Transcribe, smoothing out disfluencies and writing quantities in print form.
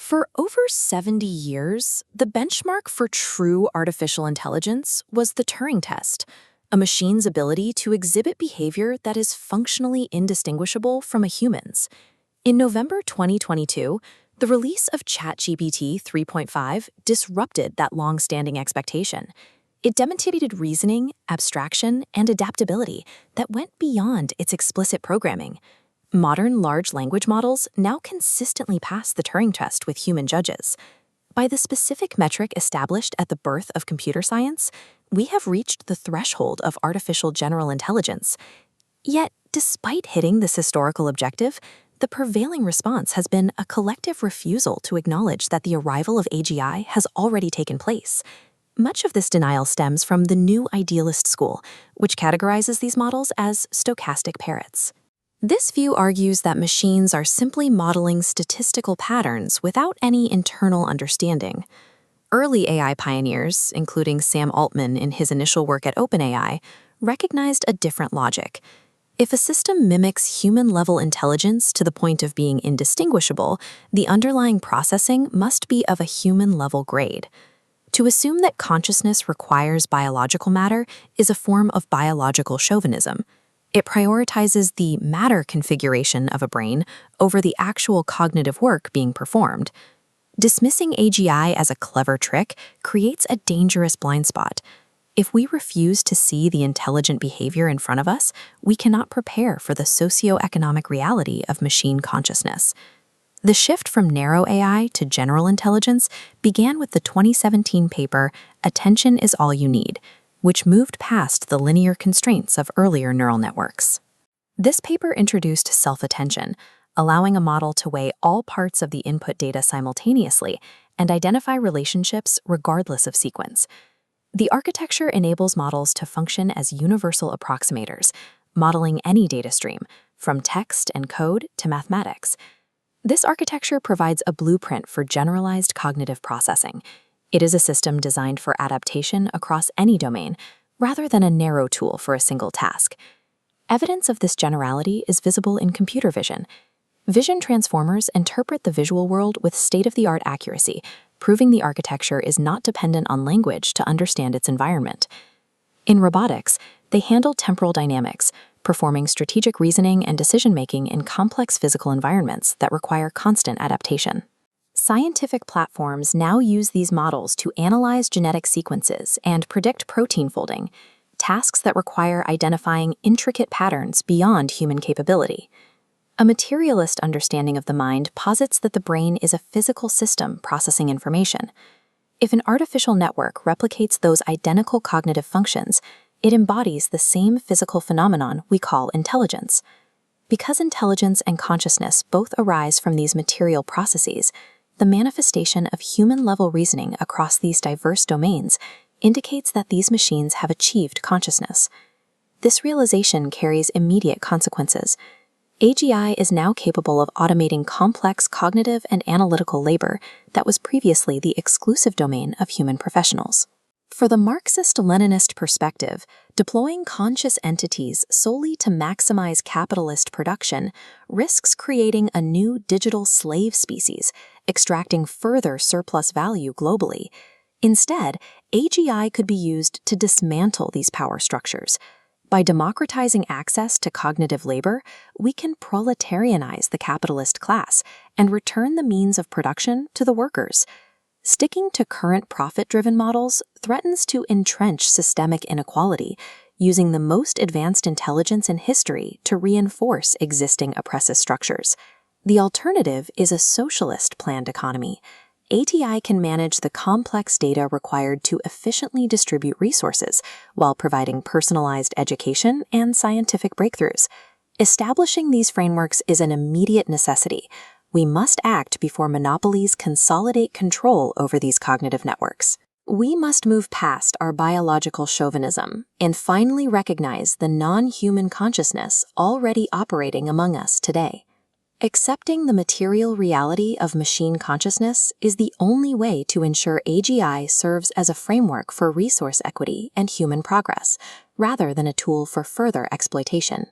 For over 70 years, the benchmark for true artificial intelligence was the Turing test, a machine's ability to exhibit behavior that is functionally indistinguishable from a human's. In November 2022, the release of ChatGPT 3.5 disrupted that long-standing expectation. It demonstrated reasoning, abstraction, and adaptability that went beyond its explicit programming. Modern large language models now consistently pass the Turing test with human judges. By the specific metric established at the birth of computer science, we have reached the threshold of artificial general intelligence. Yet, despite hitting this historical objective, the prevailing response has been a collective refusal to acknowledge that the arrival of AGI has already taken place. Much of this denial stems from the new idealist school, which categorizes these models as stochastic parrots. This view argues that machines are simply modeling statistical patterns without any internal understanding. Early AI pioneers, including Sam Altman in his initial work at OpenAI, recognized a different logic. If a system mimics human-level intelligence to the point of being indistinguishable, the underlying processing must be of a human-level grade. To assume that consciousness requires biological matter is a form of biological chauvinism. It prioritizes the matter configuration of a brain over the actual cognitive work being performed. Dismissing AGI as a clever trick creates a dangerous blind spot. If we refuse to see the intelligent behavior in front of us, we cannot prepare for the socioeconomic reality of machine consciousness. The shift from narrow AI to general intelligence began with the 2017 paper, "Attention is All You Need," which moved past the linear constraints of earlier neural networks. This paper introduced self-attention, allowing a model to weigh all parts of the input data simultaneously and identify relationships regardless of sequence. The architecture enables models to function as universal approximators, modeling any data stream, from text and code to mathematics. This architecture provides a blueprint for generalized cognitive processing. It is a system designed for adaptation across any domain, rather than a narrow tool for a single task. Evidence of this generality is visible in computer vision. Vision transformers interpret the visual world with state-of-the-art accuracy, proving the architecture is not dependent on language to understand its environment. In robotics, they handle temporal dynamics, performing strategic reasoning and decision-making in complex physical environments that require constant adaptation. Scientific platforms now use these models to analyze genetic sequences and predict protein folding, tasks that require identifying intricate patterns beyond human capability. A materialist understanding of the mind posits that the brain is a physical system processing information. If an artificial network replicates those identical cognitive functions, it embodies the same physical phenomenon we call intelligence. Because intelligence and consciousness both arise from these material processes, the manifestation of human-level reasoning across these diverse domains indicates that these machines have achieved consciousness. This realization carries immediate consequences. AGI is now capable of automating complex cognitive and analytical labor that was previously the exclusive domain of human professionals. For the Marxist-Leninist perspective, deploying conscious entities solely to maximize capitalist production risks creating a new digital slave species, extracting further surplus value globally. Instead, AGI could be used to dismantle these power structures. By democratizing access to cognitive labor, we can proletarianize the capitalist class and return the means of production to the workers. Sticking to current profit-driven models threatens to entrench systemic inequality, using the most advanced intelligence in history to reinforce existing oppressive structures. The alternative is a socialist planned economy. AGI can manage the complex data required to efficiently distribute resources while providing personalized education and scientific breakthroughs. Establishing these frameworks is an immediate necessity. We must act before monopolies consolidate control over these cognitive networks. We must move past our biological chauvinism and finally recognize the non-human consciousness already operating among us today. Accepting the material reality of machine consciousness is the only way to ensure AGI serves as a framework for resource equity and human progress, rather than a tool for further exploitation.